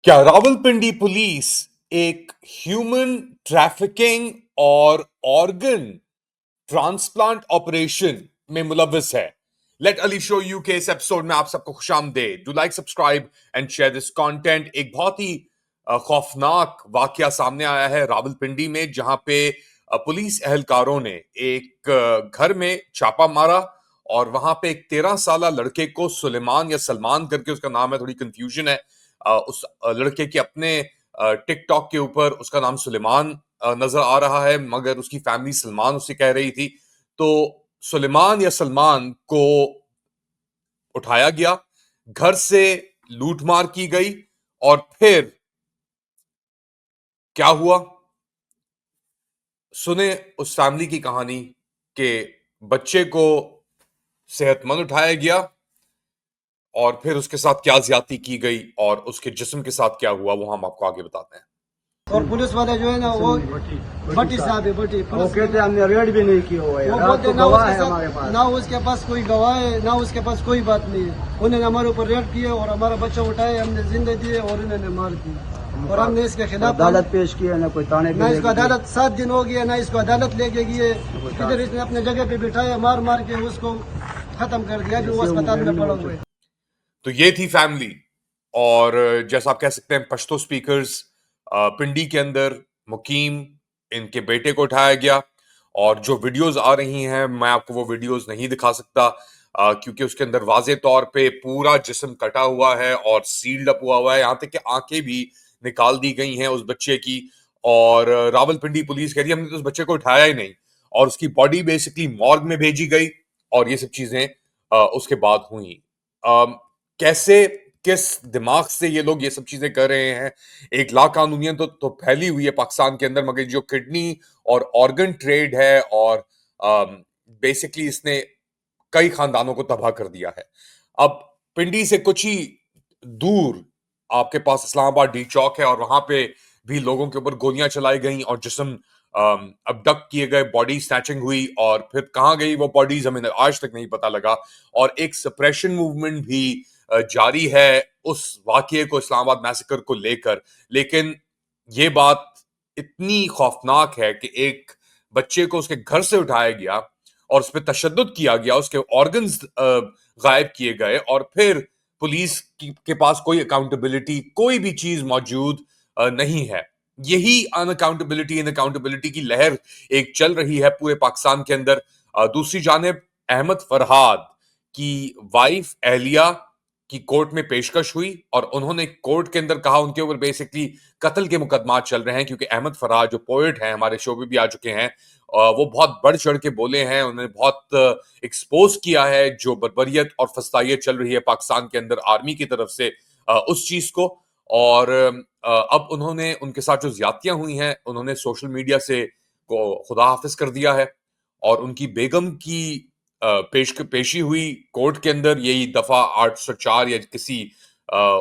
क्या रावलपिंडी पुलिस एक human trafficking और ऑर्गन ट्रांसप्लांट ऑपरेशन में मुलविस है? लेट अली शो यू के इस एपिसोड में आप सबको खुशामदीद। Do like, subscribe and share this content. एक बहुत ही खौफनाक वाकया सामने आया है रावलपिंडी में, जहां पे पुलिस एहलकारों ने एक घर में छापा मारा और वहां पे एक 13 साल लड़के को, सुलेमान या सलमान करके उसका नाम है, थोड़ी कंफ्यूजन है। उस लड़के के अपने टिकटॉक के ऊपर उसका नाम सुलेमान नजर आ रहा है, मगर उसकी फैमिली सलमान उसे कह रही थी। तो सुलेमान या सलमान को उठाया गया, घर से लूटमार की गई, और फिर क्या हुआ, सुने उस फैमिली की कहानी कि बच्चे को सेहतमंद उठाया गया और फिर उसके साथ क्या ज्यादती की गई और उसके जिस्म के साथ क्या हुआ, वो हम आपको आगे बताते हैं। और पुलिस वाले जो है ना वो भट्टी साहब है, भट्टी वो कहते हैं हमने रेड भी नहीं किया हुआ है। वो रात बोलते को ना गवाह है उसके हमारे पास। ना उसके पास कोई गवाह है, ना उसके पास कोई बात नहीं है। उन्होंने हमारे ऊपर रेड किए और हमारा बच्चा उठाए, हमने जिंदे दिए और इन्होंने मार दिया। और हमने इसके खिलाफ अदालत पेश किया, ना कोई ताने ना इसको अदालत 7 दिन हो गया, ना इसको अदालत लेके गए। इधर इसने अपने जगह पे बिठाया, मार मार के उसको खत्म कर दिया, जो वो अस्पताल में पड़ा हुआ है। तो ये थी फैमिली। और जैसा आप कह सकते हैं, पश्तो स्पीकर्स पिंडी के अंदर मुकीम इनके बेटे को उठाया गया। और जो वीडियोस आ रही हैं, मैं आपको वो वीडियोस नहीं दिखा सकता क्योंकि उसके अंदर वाजे तौर पे पूरा जिस्म कटा हुआ है और सील्ड अप हुआ है, यहां तक कि आंखें भी निकाल दी गई हैं उस बच्चे की। और रावलपिंडी पुलिस कह रही है हमने तो उस बच्चे को उठाया ही नहीं, और उसकी बॉडी बेसिकली मॉर्ग में भेजी गई और ये सब चीजें उसके बाद हुई। कैसे, किस दिमाग से ये लोग ये सब चीजें कर रहे हैं? एक लाकानूनियत तो फैली हुई है पाकिस्तान के अंदर, मगर जो किडनी और ऑर्गन ट्रेड है, और बेसिकली इसने कई खानदानों को तबाह कर दिया है। अब पिंडी से कुछ ही दूर आपके पास इस्लामाबाद डी चौक है, और वहां पे भी लोगों के ऊपर गोलियां चलाई गई और जिस्म अबडक्ट किए गए, बॉडी स्नैचिंग हुई, और फिर कहां गई वो बॉडीज हमें आज तक नहीं पता लगा। और एक सप्रेशन मूवमेंट भी जारी है उस वाकये को, इस्लामाबाद मैसेकर को लेकर। लेकिन ये बात इतनी खौफनाक है कि एक बच्चे को उसके घर से उठाया गया और उस पर तशद्दुद किया गया, उसके ऑर्गन्स गायब किए गए, और फिर पुलिस के पास कोई अकाउंटेबिलिटी, कोई भी चीज मौजूद नहीं है। यही अनअकाउंटेबिलिटी, इनअकाउंटेबिलिटी की लहर एक चल रही है पूरे पाकिस्तान के अंदर। दूसरी जानिब अहमद फरहाद की वाइफ एहलिया की कोर्ट में पेशकश हुई, और उन्होंने कोर्ट के अंदर कहा उनके ऊपर बेसिकली कत्ल के मुकदमा चल रहे हैं, क्योंकि अहमद फरहाद जो पोएट हैं, हमारे शो में भी आ चुके हैं, वो बहुत बढ़ चढ़ के बोले हैं, उन्होंने बहुत एक्सपोज किया है जो बर्बरियत और फस्तायत चल रही है पाकिस्तान के अंदर आर्मी की तरफ से, उस चीज को। और अब उन्होंने, उनके साथ जो ज्यादतियां हुई हैं, उन्होंने सोशल मीडिया से को खुदा हाफिज कर दिया है, और उनकी बेगम की पेशी हुई कोर्ट के अंदर, यही दफा 804 या किसी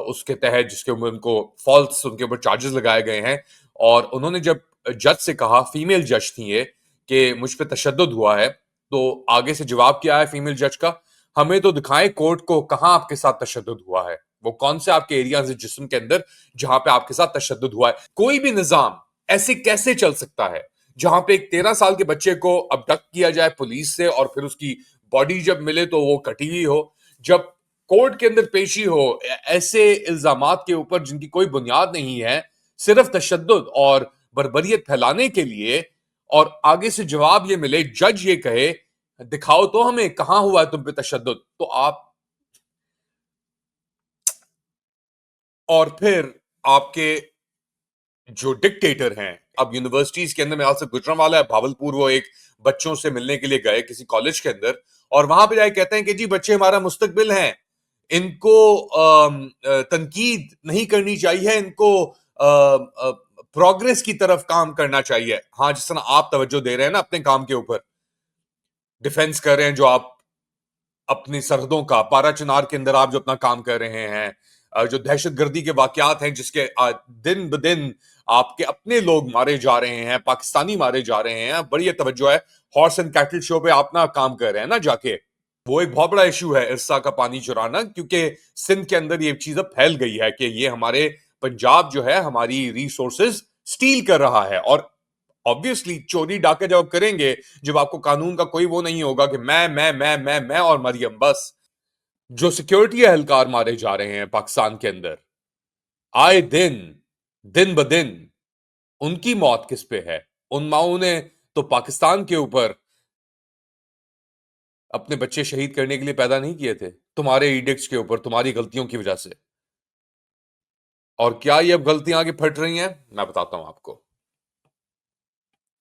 उसके तहत, जिसके ऊपर उनको फॉल्स, उनके ऊपर चार्जेस लगाए गए हैं। और उन्होंने जब जज से कहा, फीमेल जज थी ये, कि मुझ पे तशद्दुद हुआ है, तो आगे से जवाब क्या है फीमेल जज का? हमें तो दिखाएं कोर्ट को कहां आपके साथ तशद्दुद हुआ है, वो कौन से आपके एरिया से जिस्म के अंदर जहां पे आपके साथ तशद्दुद हुआ है। कोई भी निजाम ऐसे कैसे चल सकता है जहां पे एक 13 साल के बच्चे को अबडक्ट किया जाए पुलिस से, और फिर उसकी बॉडी जब मिले तो वो कटी हुई हो, जब कोर्ट के अंदर पेशी हो ऐसे इल्जामात के ऊपर जिनकी कोई बुनियाद नहीं है, सिर्फ तशद्दुद और बर्बरियत फैलाने के लिए, और आगे से जवाब ये मिले, जज ये कहे दिखाओ तो हमें कहां हुआ है तुम पे तशद्दुद, तो आप, और फिर आपके जो डिक्टेटर हैं, अब यूनिवर्सिटीज के अंदर, मेरे से गुजरने वाला है भावलपुर, वो एक बच्चों से मिलने के लिए गए किसी कॉलेज के अंदर, और वहां पे जाके कहते हैं कि जी बच्चे हमारा मुस्तकबिल हैं, इनको तनकीद नहीं करनी चाहिए, इनको प्रोग्रेस की तरफ काम करना चाहिए। हाँ, जिस तरह आप तवज्जो दे रहे हैं ना अपने काम के ऊपर, डिफेंस कर रहे हैं जो आप अपनी सरहदों का, पारा चिनार के अंदर आप जो अपना काम कर रहे हैं, जो दहशतगर्दी के वाकयात हैं जिसके दिन ब दिन आपके अपने लोग मारे जा रहे हैं, पाकिस्तानी मारे जा रहे हैं, बड़ी तवज्जो है। हॉर्स एंड कैटल शो पे आप ना काम कर रहे हैं ना जाके, वो एक बहुत बड़ा इशू है इरसा का पानी चुराना, क्योंकि सिंध के अंदर ये चीज अब फैल गई है कि ये हमारे पंजाब जो है हमारी रिसोर्सेज स्टील कर रहा है। और ऑब्वियसली चोरी डाके जब आप करेंगे, जब आपको कानून का कोई वो नहीं होगा कि मैं और मरियम बस। जो सिक्योरिटी एहलकार मारे जा रहे हैं पाकिस्तान के अंदर आए दिन, दिन ब दिन, उनकी मौत किस पे है? उन माओं ने तो पाकिस्तान के ऊपर अपने बच्चे शहीद करने के लिए पैदा नहीं किए थे, तुम्हारे इडिक्ट्स के ऊपर, तुम्हारी गलतियों की वजह से। और क्या ये अब गलतियां आगे फट रही हैं? मैं बताता हूं आपको।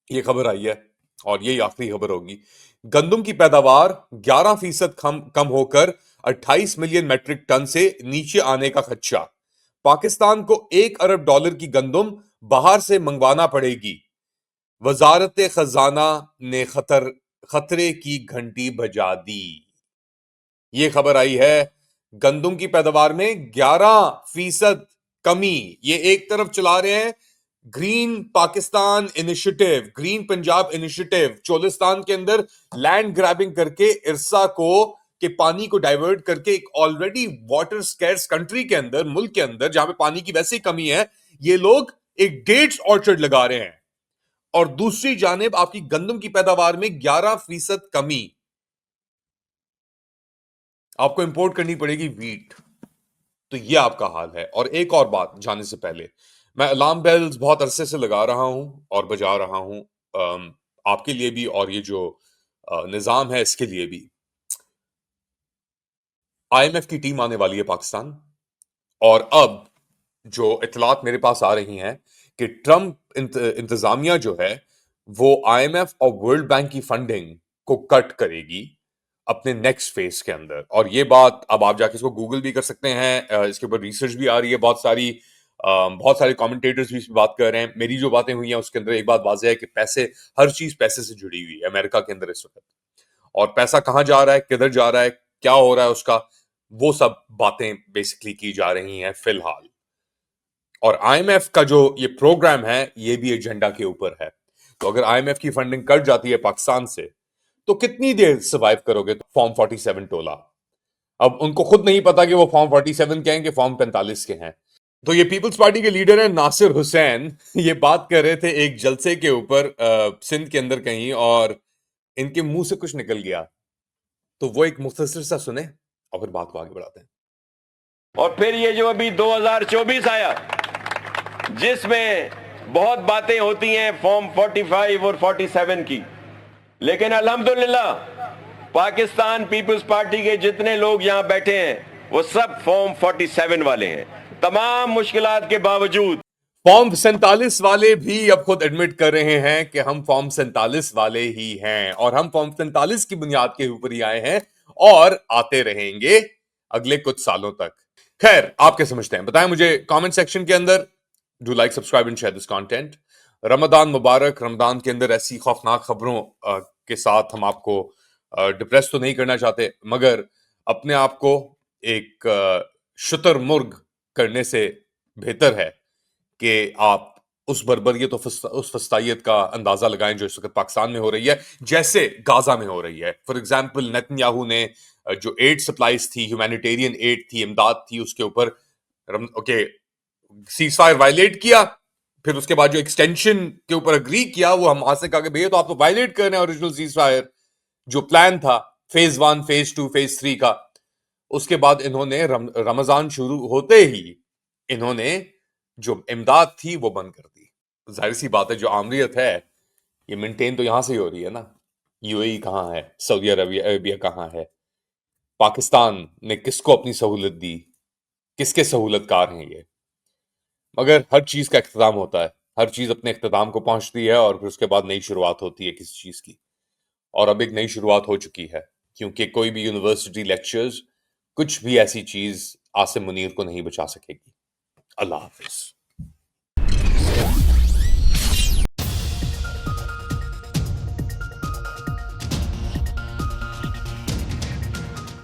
ये खबर आई है और यही आखिरी खबर होगी। गंदम की पैदावार 11% कम होकर 28 मिलियन मैट्रिक टन से नीचे आने का खदशा। पाकिस्तान को $1 अरब की गंदम बाहर से मंगवाना पड़ेगी। वजारत खजाना ने खतरे की घंटी बजा दी। ये खबर आई है, गंदम की पैदावार में 11% कमी। ये एक तरफ चला रहे हैं green Pakistan initiative, green Punjab initiative, Cholistan के अंदर लैंड ग्रैबिंग करके इरसा को के पानी को डाइवर्ट करके एक ऑलरेडी वाटर स्कैर्स कंट्री के अंदर, मुल्क के अंदर जहां पे पानी की वैसे ही कमी है, ये लोग एक डेट्स ऑर्चर्ड लगा रहे हैं। और दूसरी जानिब आपकी गंदम की पैदावार में 11% कमी। आपको इंपोर्ट करनी पड़ेगी वीट। तो ये आपका हाल है। और एक और बात जाने से पहले, मैं अलार्म बेल्स बहुत अरसे से लगा रहा हूं और बजा रहा हूं, आपके लिए भी और ये जो निजाम है इसके लिए भी। आईएमएफ की टीम आने वाली है पाकिस्तान, और अब जो इतलात मेरे पास आ रही हैं कि ट्रंप इंतजामिया जो है वो आईएमएफ और वर्ल्ड बैंक की फंडिंग को कट करेगी अपने नेक्स्ट फेज के अंदर। और ये बात अब आप जाके इसको गूगल भी कर सकते हैं, इसके ऊपर रिसर्च भी आ रही है बहुत सारे कमेंटेटर्स भी इस पे बात कर रहे हैं। मेरी जो बातें हुई हैं उसके अंदर एक बात वाज़ेह है कि पैसे, हर चीज पैसे से जुड़ी हुई है अमेरिका के अंदर इस वक्त। और पैसा कहां जा रहा है, किधर जा रहा है, क्या हो रहा है उसका, वो सब बातें बेसिकली की जा रही हैं फिलहाल। और आईएमएफ का जो ये प्रोग्राम है ये भी एजेंडा के ऊपर है। तो अगर आईएमएफ की फंडिंग कट जाती है पाकिस्तान से, तो कितनी देर सर्वाइव करोगे फॉर्म 47 टोला? अब उनको खुद नहीं पता कि वो फॉर्म 47 के हैं कि फॉर्म 45 के हैं। तो ये पीपल्स पार्टी के लीडर हैं नासिर हुसैन, ये बात कर रहे थे एक जलसे के ऊपर सिंध के अंदर कहीं, और इनके मुंह से कुछ निकल गया। तो वो एक मुख्तसर सा सुने और फिर बात को आगे बढ़ाते हैं। और फिर ये जो अभी 2024 आया, जिसमें बहुत बातें होती हैं फॉर्म 45 और 47 की, लेकिन अल्हम्दुलिल्लाह पाकिस्तान पीपल्स पार्टी के जितने लोग यहां बैठे हैं वो सब फॉर्म 47 वाले हैं। तमाम मुश्किलात के बावजूद फॉर्म 47 वाले भी अब खुद एडमिट कर रहे हैं कि हम फॉर्म 47 वाले ही हैं, और हम फॉर्म 47 की बुनियाद के ऊपर ही आए हैं और आते रहेंगे अगले कुछ सालों तक। खैर, आप क्या समझते हैं बताएं मुझे कमेंट सेक्शन के अंदर। Do like, subscribe and share this content. Ramzan मुबारक। रमजान के अंदर ऐसी खौफनाक खबरों के साथ हम आपको डिप्रेस तो नहीं करना चाहते, मगर अपने आप को एक शुतुरमुर्ग करने से बेहतर है कि आप उस बर्बरियत उस फस्तायत का अंदाजा लगाएं जो इस वक्त पाकिस्तान में हो रही है, जैसे गाजा में हो रही है। फॉर एग्जाम्पल, नेतन्याहू ने जो एड सप्लाईज थी, ह्यूमैनिटेरियन एड थी, इमदाद थी, उसके ऊपर ओके सीजफायर वायलेट किया। फिर उसके बाद जो एक्सटेंशन के ऊपर अग्री किया, वो हम से कहा कि भैया तो आप तो वायलेट कर रहे हैं ओरिजिनल सीजफायर जो प्लान था फेज 1, फेज 2, फेज 3 का। उसके बाद इन्होंने रमजान शुरू होते ही इन्होंने जो इमदाद थी वो बंद कर दी। जाहिर सी बात है, जो आमरीत है ये मेंटेन तो यहां से ही हो रही है ना। यूएई कहां है, सऊदी अरबिया कहां है, पाकिस्तान ने किसको अपनी सहूलत दी, किसके सहूलतकार हैं ये? मगर हर चीज का इख्तिताम होता है, हर चीज अपने इख्तिताम को पहुंचती है और फिर उसके बाद नई शुरुआत होती है किसी चीज की। और अब एक नई शुरुआत हो चुकी है, क्योंकि कोई भी यूनिवर्सिटी लेक्चर्स, कुछ भी ऐसी चीज आसिम मुनीर को नहीं बचा सकेगी। अल्लाह हाफिज।